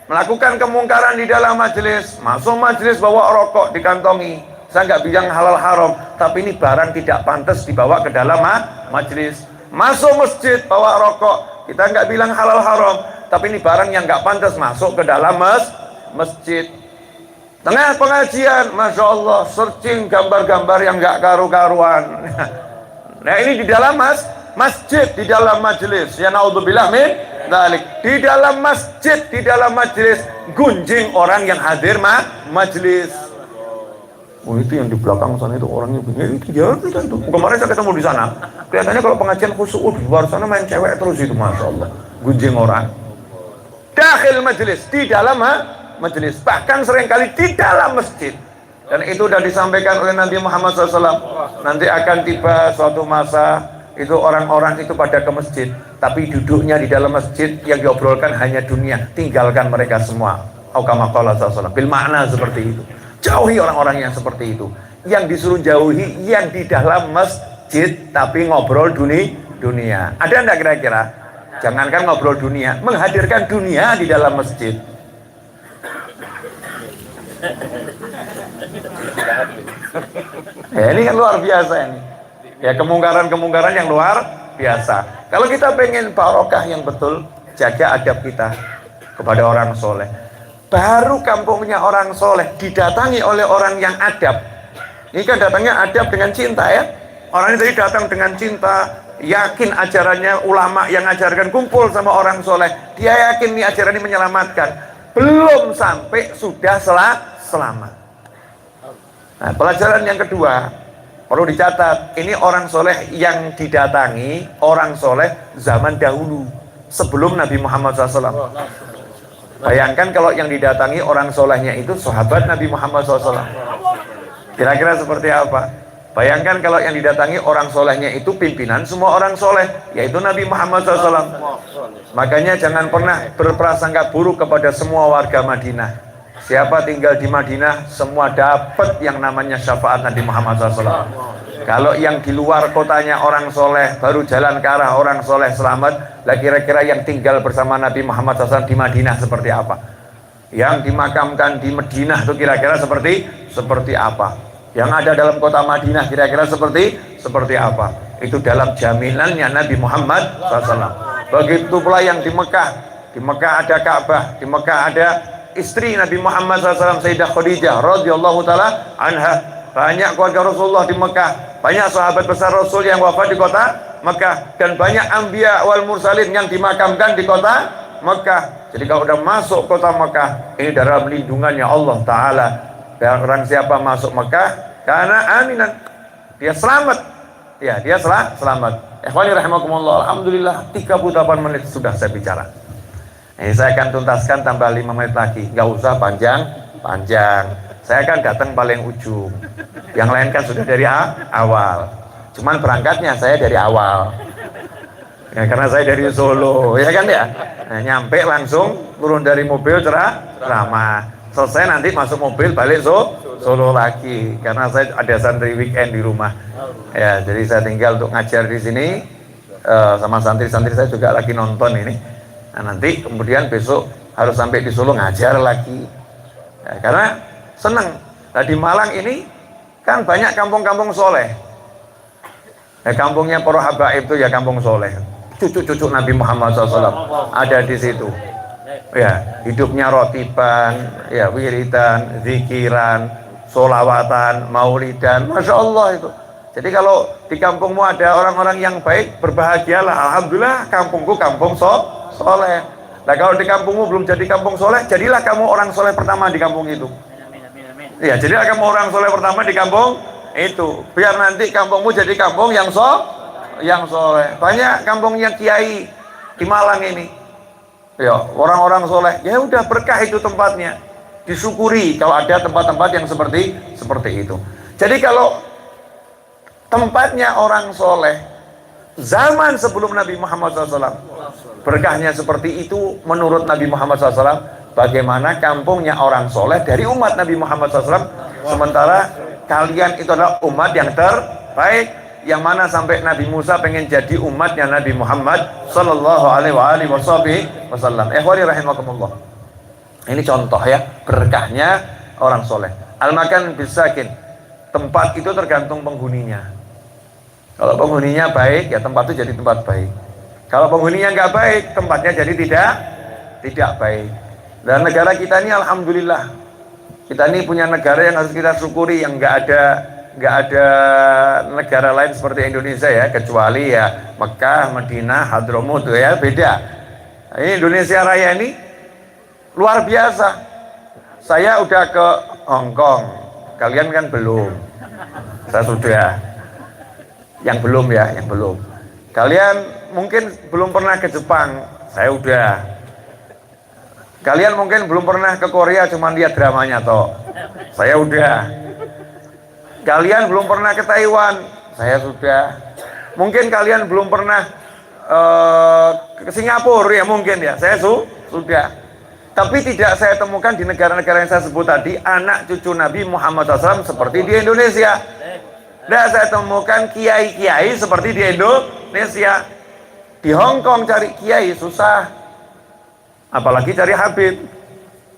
Speaker 1: melakukan kemungkaran di dalam majelis, masuk majelis bawa rokok dikantongi, Saya nggak bilang halal haram, tapi ini barang tidak pantas dibawa ke dalam majelis. Masuk masjid bawa rokok, kita nggak bilang halal haram, tapi ini barang yang nggak pantas masuk ke dalam masjid. Tengah pengajian, masya Allah, searching gambar-gambar yang nggak karu-karuan. Nah ini di dalam masjid, di dalam majelis. Ya naudzubillah min dzalik. Di dalam masjid, di dalam majelis, gunjing orang yang hadir majelis. Oh itu yang di belakang sana itu orangnya begini, itu ya itu. Kemarin saya ketemu di sana. Kelihatannya kalau pengajian khusyuk di luar sana main cewek terus itu, masya Allah. Gunjing orang. Dakhil majelis, di dalam majelis, bahkan seringkali di dalam masjid. Dan itu sudah disampaikan oleh Nabi Muhammad SAW. Nanti akan tiba suatu masa itu orang-orang itu pada ke masjid, tapi duduknya di dalam masjid, yang diobrolkan hanya dunia. Tinggalkan mereka semua. Kama qala SAW. Bil makna seperti itu. Jauhi orang-orang yang seperti itu. Yang disuruh jauhi yang di dalam masjid tapi ngobrol dunia. Ada enggak kira-kira? Jangankan ngobrol dunia, menghadirkan dunia di dalam masjid. Ya ini kan luar biasa ini. Ya kemungkaran-kemungkaran yang luar biasa. Kalau kita pengen barokah yang betul, jaga adab kita kepada orang soleh. Baru kampungnya orang soleh didatangi oleh orang yang adab. Ini kan datangnya adab dengan cinta ya. Orang ini datang dengan cinta, yakin ajarannya ulama yang ajarkan, kumpul sama orang soleh. Dia yakin nih ajaran ini menyelamatkan. Belum sampai sudah selamat. Nah, pelajaran yang kedua perlu dicatat. Ini orang soleh yang didatangi orang soleh zaman dahulu sebelum Nabi Muhammad SAW. Bayangkan kalau yang didatangi orang solehnya itu sahabat Nabi Muhammad SAW. Kira-kira seperti apa? Bayangkan kalau yang didatangi orang solehnya itu pimpinan semua orang soleh, yaitu Nabi Muhammad SAW. Makanya jangan pernah berprasangka buruk kepada semua warga Madinah. Siapa tinggal di Madinah, semua dapat yang namanya syafaat Nabi Muhammad SAW. Kalau yang di luar kotanya orang soleh, baru jalan ke arah orang soleh selamat. Lah kira-kira yang tinggal bersama Nabi Muhammad SAW di Madinah seperti apa? Yang dimakamkan di Madinah itu kira-kira seperti apa? Yang ada dalam kota Madinah kira-kira seperti apa? Itu dalam jaminannya Nabi Muhammad SAW. Begitu pula yang di Mekah. Di Mekah ada Ka'bah, di Mekah ada istri Nabi Muhammad SAW, Sayyidah Khadijah radhiyallahu taala anha. Banyak keluarga Rasulullah di Mekah, banyak sahabat besar Rasul yang wafat di kota Mekah, dan banyak anbiya wal mursalin yang dimakamkan di kota Mekah. Jadi kalau udah masuk kota Mekah, ini dalam lindungannya Allah Ta'ala. Dan orang siapa masuk Mekah karena aminan, dia selamat. Ya, dia selamat. Ikhwani rahimakumullah. Alhamdulillah 38 menit sudah saya bicara. Ini saya akan tuntaskan tambah 5 menit lagi. Nggak usah panjang. Saya akan datang paling ujung. Yang lain kan sudah dari awal. Cuman berangkatnya saya dari awal. Ya, karena saya dari Solo, ya kan ya. Nah, nyampe langsung turun dari mobil ceramah. Selesai nanti masuk mobil balik Solo lagi. Karena saya ada santri weekend di rumah. Ya, jadi saya tinggal untuk ngajar di sini. Sama santri-santri saya juga lagi nonton ini. Nah, nanti kemudian besok harus sampai di Solo ngajar lagi. Ya, karena senang. Nah, di Malang ini kan banyak kampung-kampung soleh. Kampungnya para habaib itu ya kampung soleh. Cucu-cucu Nabi Muhammad SAW ada di situ. Ya, hidupnya rotiban, ya wiridan, zikiran, solawatan, maulidan, masya Allah itu. Jadi kalau di kampungmu ada orang-orang yang baik, berbahagialah. Alhamdulillah, kampungku kampung soleh. Nah, kalau di kampungmu belum jadi kampung soleh, jadilah kamu orang soleh pertama di kampung itu. Ya, jadilah kamu orang soleh pertama di kampung itu. Biar nanti kampungmu jadi kampung yang soleh. Banyak kampungnya kiai di Malang ini. Ya, orang-orang soleh. Ya udah, berkah itu tempatnya. Disyukuri kalau ada tempat-tempat yang seperti itu. Jadi kalau tempatnya orang soleh zaman sebelum Nabi Muhammad SAW, berkahnya seperti itu menurut Nabi Muhammad SAW. Bagaimana kampungnya orang soleh dari umat Nabi Muhammad SAW, sementara kalian itu adalah umat yang terbaik, yang mana sampai Nabi Musa pengen jadi umatnya Nabi Muhammad Sallallahu Alaihi Wasallam. Ikhwani rahimakumullah. Ini contoh ya berkahnya orang soleh. Al-makan bisakin. tempat itu tergantung penghuninya. Kalau penghuninya baik, ya tempat itu jadi tempat baik. Kalau penghuninya nggak baik, tempatnya jadi tidak baik. Dan negara kita ini alhamdulillah, kita ini punya negara yang harus kita syukuri, yang nggak ada negara lain seperti Indonesia ya, kecuali ya Mekah, Madinah, Hadramut ya, beda. Ini Indonesia Raya ini luar biasa. Saya udah ke Hong Kong, kalian kan belum. Saya sudah. Yang belum ya, yang belum. Kalian mungkin belum pernah ke Jepang, saya udah. Kalian mungkin belum pernah ke Korea, cuma lihat dramanya toh, saya udah. Kalian belum pernah ke Taiwan, saya sudah. Mungkin kalian belum pernah ke Singapura ya mungkin ya, saya sudah. Tapi tidak saya temukan di negara-negara yang saya sebut tadi anak cucu Nabi Muhammad SAW seperti di Indonesia. Tidak saya temukan kiai-kiai seperti di Indonesia. Di Hong Kong cari kiai susah, apalagi cari Habib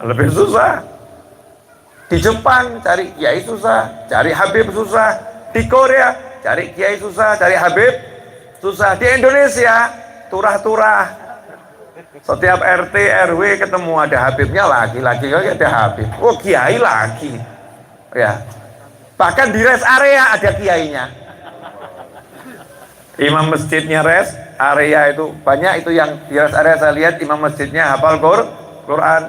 Speaker 1: lebih susah. Di Jepang cari kiai susah, cari Habib susah. Di Korea cari kiai susah, cari Habib susah. Di Indonesia turah-turah, setiap RT RW ketemu ada Habibnya, lagi-lagi ada Habib, oh kiai lagi ya. Bahkan di rest area ada kiainya. Imam masjidnya rest area itu banyak, itu yang di rest area saya lihat imam masjidnya hafal Quran.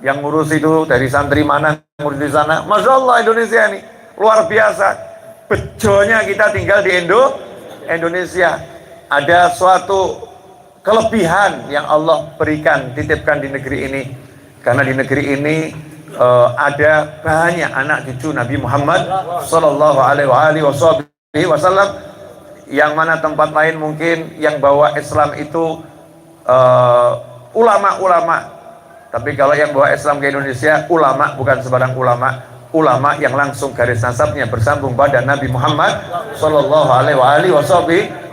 Speaker 1: Yang ngurus itu dari santri mana ngurus di sana. Masya Allah, Indonesia ini luar biasa. Bejonya kita tinggal di Indonesia. Ada suatu kelebihan yang Allah berikan, titipkan di negeri ini. Karena di negeri ini ada banyak anak cucu Nabi Muhammad Sallallahu Alaihi Wasallam, yang mana tempat lain mungkin yang bawa Islam itu ulama-ulama, tapi kalau yang bawa Islam ke Indonesia ulama bukan sembarang ulama yang langsung garis nasabnya bersambung pada Nabi Muhammad Sallallahu Alaihi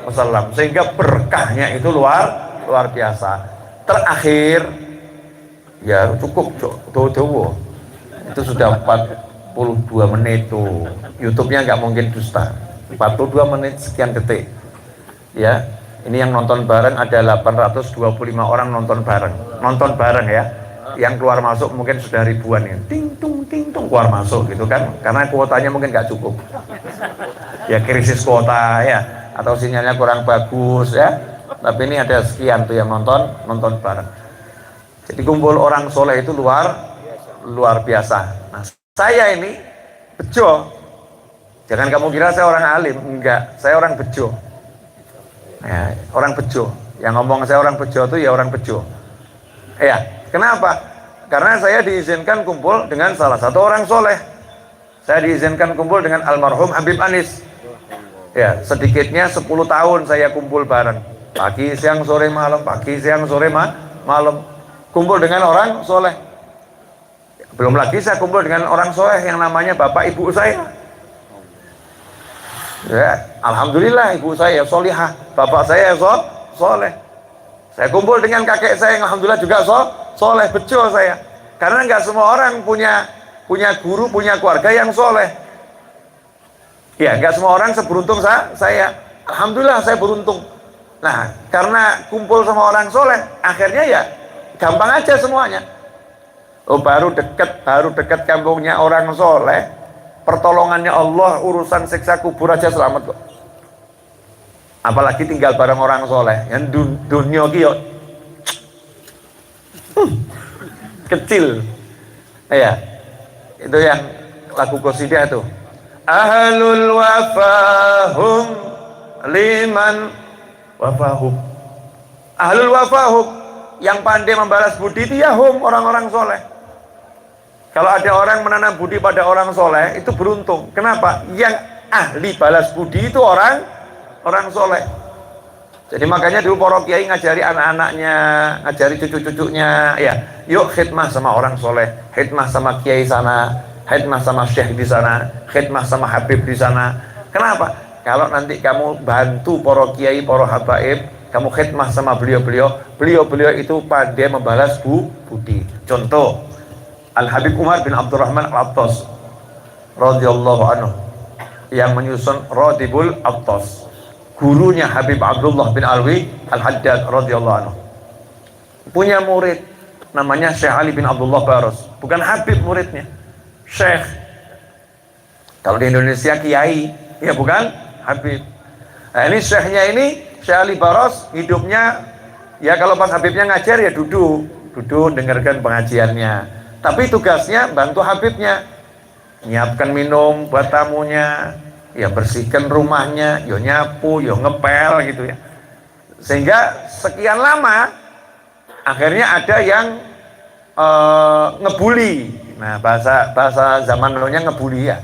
Speaker 1: Wasallam, sehingga berkahnya itu luar biasa. Terakhir ya cukup tuh itu sudah 42 menit tuh, YouTube-nya nggak mungkin dusta. 42 menit sekian detik ya. Ini yang nonton bareng ada 825 orang nonton bareng ya. Yang keluar masuk mungkin sudah ribuan ya, ting tung keluar masuk gitu kan, karena kuotanya mungkin nggak cukup ya, krisis kuota ya, atau sinyalnya kurang bagus ya. Tapi ini ada sekian tuh yang nonton bareng. Jadi kumpul orang soleh itu luar biasa. Nah, saya ini bejo. Jangan kamu kira saya orang alim, enggak. Saya orang bejo. Ya, orang bejo. Yang ngomong saya orang bejo itu ya orang bejo. Ya, kenapa? Karena saya diizinkan kumpul dengan salah satu orang soleh. Saya diizinkan kumpul dengan almarhum Habib Anis. Ya, sedikitnya 10 tahun saya kumpul bareng. Pagi, siang, sore, malam. Pagi, siang, sore, malam. Kumpul dengan orang soleh. Belum lagi saya kumpul dengan orang soleh yang namanya bapak ibu saya. Ya, alhamdulillah ibu saya solihah, bapak saya soleh. Saya kumpul dengan kakek saya yang alhamdulillah juga soleh, bejo saya. Karena nggak semua orang punya guru, punya keluarga yang soleh. Ya, nggak semua orang seberuntung saya. Alhamdulillah saya beruntung. Nah, karena kumpul sama orang soleh, akhirnya ya gampang aja semuanya. Oh, baru dekat kampungnya orang soleh, pertolongannya Allah, urusan siksa kubur aja selamat kok. Apalagi tinggal bareng orang soleh, yang dunia kiyo kecil. Ya, itu yang lagu qasidah itu. Ahlul wafahum liman wafahum. Ahlul wafahum, yang pandai membalas budi itu ya orang-orang soleh. Kalau ada orang menanam budi pada orang soleh, itu beruntung. Kenapa? Yang ahli balas budi itu orang soleh. Jadi makanya dulu para kiai ngajari anak-anaknya, ngajari cucu-cucunya, ya, yuk khidmah sama orang soleh, khidmah sama kiai sana, khidmah sama syekh di sana, khidmah sama habib di sana. Kenapa? Kalau nanti kamu bantu para kiai, para habaib, kamu khidmah sama beliau itu pandai membalas budi. Contoh, Al-Habib Umar bin Abdurrahman Al-Attas radhiyallahu anhu. yang menyusun Ratibul Attas, gurunya Habib Abdullah bin Alwi Al-Haddad radhiyallahu anhu. Punya murid namanya Syekh Ali bin Abdullah Baros, bukan Habib muridnya, Syekh. Kalau di Indonesia kiai, ya bukan Habib. Nah, ini Syekhnya ini, Syekh Ali Baros, hidupnya ya kalau pas Habibnya ngajar ya duduk dengarkan pengajiannya. Tapi tugasnya bantu Habibnya, nyiapkan minum buat tamunya, ya bersihkan rumahnya, yo nyapu, yo ngepel gitu ya. Sehingga sekian lama akhirnya ada yang ngebully. Nah, bahasa zaman dulunya ngebully ya.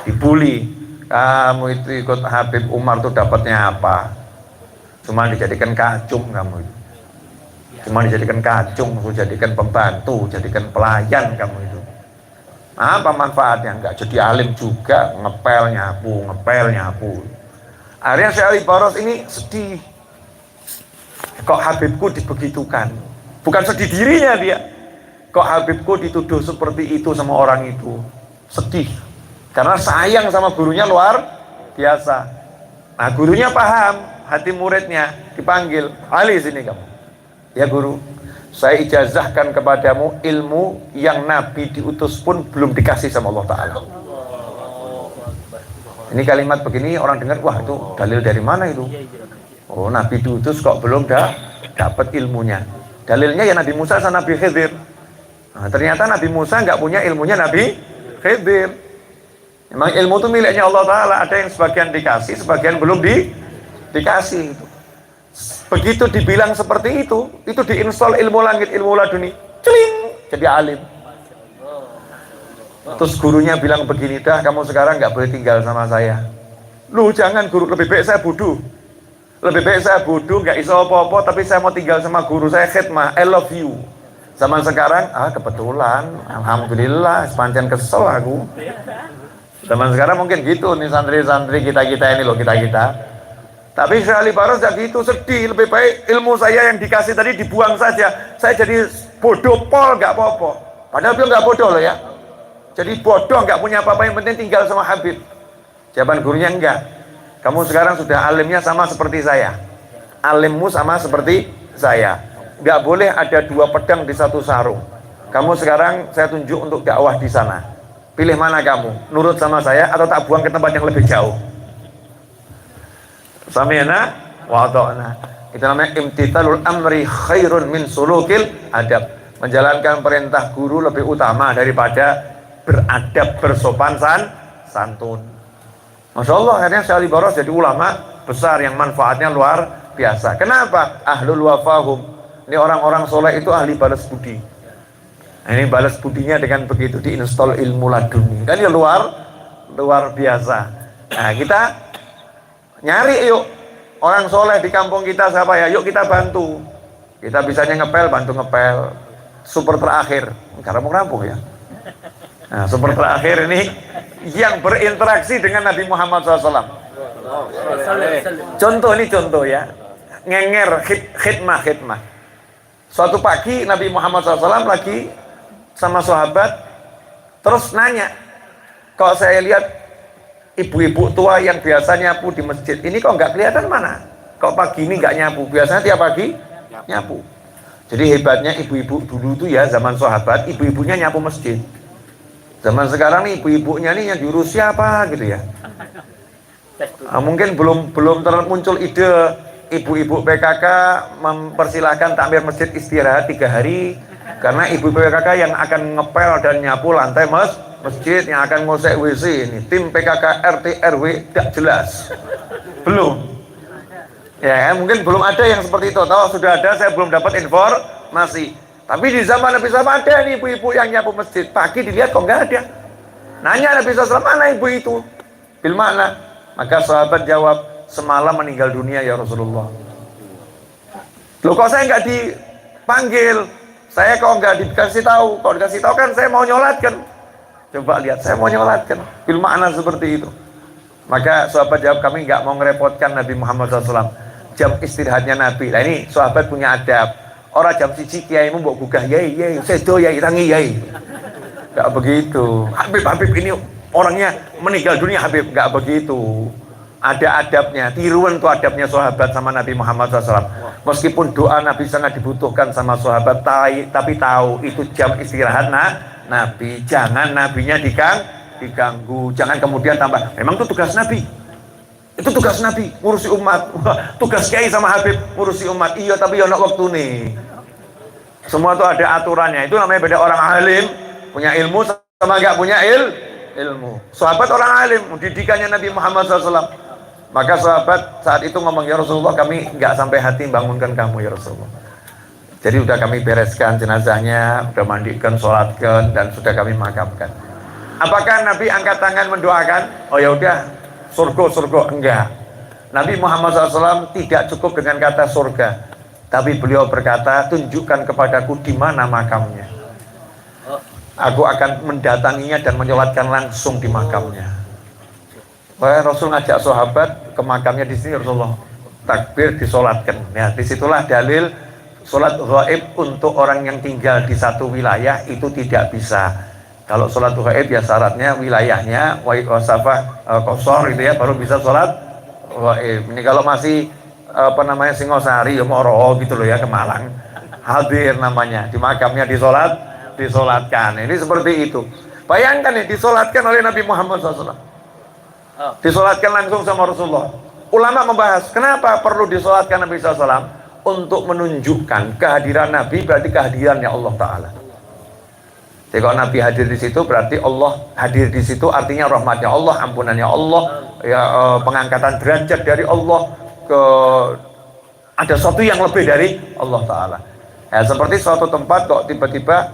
Speaker 1: Dibully. Kamu itu ikut Habib Umar tuh dapatnya apa? Cuma dijadikan kacung kamu itu. Cuma dijadikan kacung, jadikan pembantu, jadikan pelayan kamu itu. Apa manfaatnya? Enggak jadi alim juga, ngepel nyapu. Akhirnya Syekh Ali Baros ini sedih. Kok Habibku dibegitukan? Bukan sedih dirinya dia. Kok Habibku dituduh seperti itu sama orang itu? Sedih. Karena sayang sama gurunya luar biasa. Nah, gurunya paham, hati muridnya dipanggil, Ali sini kamu. Ya guru, saya ijazahkan kepadamu ilmu yang Nabi diutus pun belum dikasih sama Allah Ta'ala. Ini kalimat begini orang dengar, wah itu dalil dari mana itu? Oh, Nabi diutus kok belum dapat ilmunya. Dalilnya ya Nabi Musa sama Nabi Khidir. Nah, ternyata Nabi Musa nggak punya ilmunya Nabi Khidir. Memang ilmu itu miliknya Allah Ta'ala. Ada yang sebagian dikasih, sebagian belum dikasih. Begitu dibilang seperti itu diinstal ilmu langit, ilmu laduni, celing, jadi alim. Terus gurunya bilang begini, dah kamu sekarang nggak boleh tinggal sama saya. Lu jangan guru, lebih baik saya bodoh. Lebih baik saya bodoh, nggak iso apa-apa, tapi saya mau tinggal sama guru saya khidmah, I love you. Zaman sekarang, kebetulan, alhamdulillah, sepanjang kesel aku. Zaman sekarang mungkin gitu nih santri-santri kita-kita ini loh, kita-kita. Tapi Syekh Ali Baros tidak gitu, sedih. Lebih baik ilmu saya yang dikasih tadi dibuang saja. Saya jadi bodoh pol, nggak apa-apa. Padahal beliau nggak bodoh loh ya. Jadi bodoh, nggak punya apa-apa, yang penting tinggal sama Habib. Jawaban gurunya enggak. Kamu sekarang sudah alimnya sama seperti saya. Alimmu sama seperti saya. Nggak boleh ada dua pedang di satu sarung. Kamu sekarang saya tunjuk untuk dakwah di sana. Pilih mana kamu? Nurut sama saya atau tak buang ke tempat yang lebih jauh? Sami'na wa ata'na. Itu namanya imtithalul amri khairun min sulukil adab. Menjalankan perintah guru lebih utama daripada beradab, bersopan santun. Masya Allah, akhirnya Syekh Ali Baros jadi ulama besar yang manfaatnya luar biasa. Kenapa? Ahlul wafahum. Ini orang-orang soleh itu ahli balas budi. Nah, ini balas budinya dengan begitu diinstal ilmu laduni. Kan ya luar biasa. Nah, kita nyari yuk orang soleh di kampung kita siapa ya, yuk kita bantu. Kita bisanya ngepel, bantu ngepel. Super terakhir, kampung ya. Nah, super terakhir ini yang berinteraksi dengan Nabi Muhammad SAW. Contoh ya, ngenger khidmah. Suatu pagi Nabi Muhammad SAW lagi sama sahabat, terus nanya, kalau saya lihat ibu-ibu tua yang biasa nyapu di masjid, ini kok nggak kelihatan mana? Kok pagi ini nggak nyapu? Biasanya tiap pagi nyapu. Jadi hebatnya ibu-ibu dulu tuh ya, zaman sahabat, ibu-ibunya nyapu masjid. Zaman sekarang nih ibu-ibunya nih yang diurus siapa gitu ya. Mungkin belum muncul ide ibu-ibu PKK mempersilahkan takmir masjid istirahat 3 hari, karena ibu PKK yang akan ngepel dan nyapu lantai masjid, yang akan ngosek WC ini tim PKK RT RW tidak jelas, belum ya, mungkin belum ada yang seperti itu, atau sudah ada saya belum dapat informasi. Tapi di zaman Nabi SAW ada nih ibu-ibu yang nyapu masjid, pagi dilihat kok nggak ada. Nanya Nabi SAW, mana ibu itu? Bil mana? Maka sahabat jawab, semalam meninggal dunia ya Rasulullah. Loh kok saya nggak dipanggil? Saya kok nggak dikasih tahu? Kalau dikasih tahu kan saya mau nyolatkan. Coba lihat, saya mau nyolatkan. Bil makna seperti itu. Maka sahabat jawab, kami nggak mau ngerepotkan Nabi Muhammad SAW. Jam istirahatnya Nabi. Nah ini sahabat punya adab. Orang jam 1 kiaimu mbok gugah yai sedo yai tangi yai. Nggak begitu. Habib ini orangnya meninggal dunia Habib. Nggak begitu. Ada adabnya, tiruan tuh adabnya sahabat sama Nabi Muhammad SAW. Meskipun doa Nabi sangat dibutuhkan sama sahabat, tapi tahu itu jam istirahat Nabi. Jangan nabinya diganggu, jangan kemudian tambah. Memang itu tugas Nabi. Itu tugas Nabi, ngurusi umat. Tugas Kiai sama Habib, ngurusi umat. Iya, tapi ya waktu nih. Semua itu ada aturannya. Itu namanya beda orang alim, punya ilmu sama nggak punya ilmu. Sahabat orang alim, didikannya Nabi Muhammad SAW. Maka sahabat saat itu ngomong, ya Rasulullah, kami nggak sampai hati bangunkan kamu ya Rasulullah. Jadi udah kami bereskan jenazahnya, udah mandikan, sholatkan, dan sudah kami makamkan. Apakah Nabi angkat tangan mendoakan? Oh ya udah, surga? Enggak. Nabi Muhammad SAW tidak cukup dengan kata surga, tapi beliau berkata, tunjukkan kepadaku di mana makamnya. Aku akan mendatanginya dan menyolatkan langsung di makamnya. Rasul ngajak sahabat ke makamnya di sini, Rasulullah takbir disolatkan. Ya, disitulah dalil solat ghaib untuk orang yang tinggal di satu wilayah itu tidak bisa. Kalau solat ghaib ya syaratnya wilayahnya wasafah kosor itu ya, baru bisa solat ghaib. Ini kalau masih Singosari ya Moro gitu loh ya, ke Malang, hadir namanya di makamnya disolatkan. Ini seperti itu. Bayangkan ya, disolatkan oleh Nabi Muhammad SAW. Disolatkan langsung sama Rasulullah. Ulama membahas kenapa perlu disolatkan Nabi SAW, untuk menunjukkan kehadiran Nabi berarti kehadirannya Allah Ta'ala. Jadi kalau Nabi hadir di situ berarti Allah hadir di situ, artinya rahmatnya Allah, ampunannya Allah, ya, pengangkatan derajat dari Allah, ada sesuatu yang lebih dari Allah Ta'ala. Ya, seperti suatu tempat kok tiba-tiba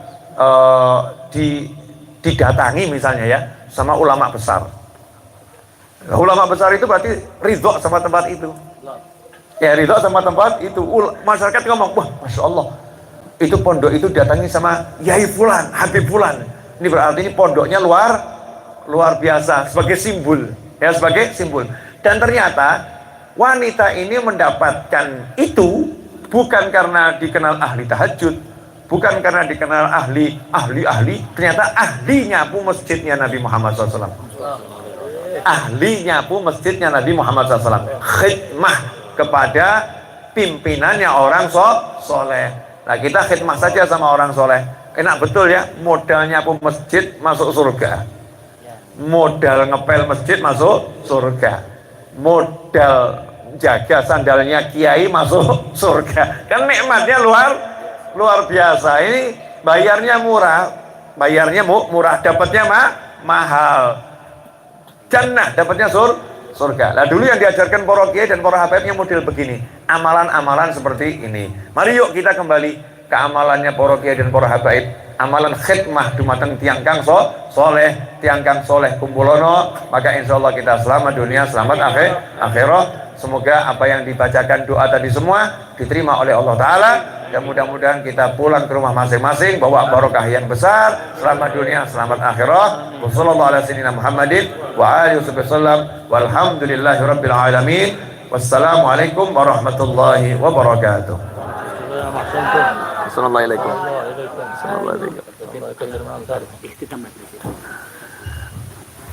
Speaker 1: didatangi misalnya ya sama ulama besar. Ulama besar itu berarti ridho sama tempat itu. Ya, ridho sama tempat itu. Masyarakat ngomong, wah Masya Allah, itu pondok itu datangi sama Yai Fulan, Habib Fulan. Ini berarti ini pondoknya luar biasa, sebagai simbol. Ya, sebagai simbol. Dan ternyata wanita ini mendapatkan itu bukan karena dikenal ahli tahajud, bukan karena dikenal ahli, ternyata ahlinya pun masjidnya Nabi Muhammad SAW. Ahlinya pun masjidnya Nabi Muhammad SAW. Khidmah kepada pimpinannya orang soleh. Nah, kita khidmah saja sama orang soleh. Enak betul ya, modalnya pun masjid masuk surga. Modal ngepel masjid masuk surga. Modal jaga sandalnya kiai masuk surga. Kan nikmatnya luar biasa. Ini bayarnya murah, dapatnya mahal. Jannah, dapatnya surga. Nah, dulu yang diajarkan para kiai dan para habibnya model begini, amalan-amalan seperti ini. Mari yuk kita kembali ke amalannya para kiai dan para habaib. Amalan khidmah dumateng tiang kang soleh, tiang kang soleh kumpulono, maka insya Allah kita selamat dunia, selamat akhirah. Semoga apa yang dibacakan doa tadi semua diterima oleh Allah Ta'ala, dan mudah-mudahan kita pulang ke rumah masing-masing bawa barokah yang besar, selamat dunia, selamat akhirah. Wassalamualaikum warahmatullahi wabarakatuh. Assalamualaikum. Assalamualaikum.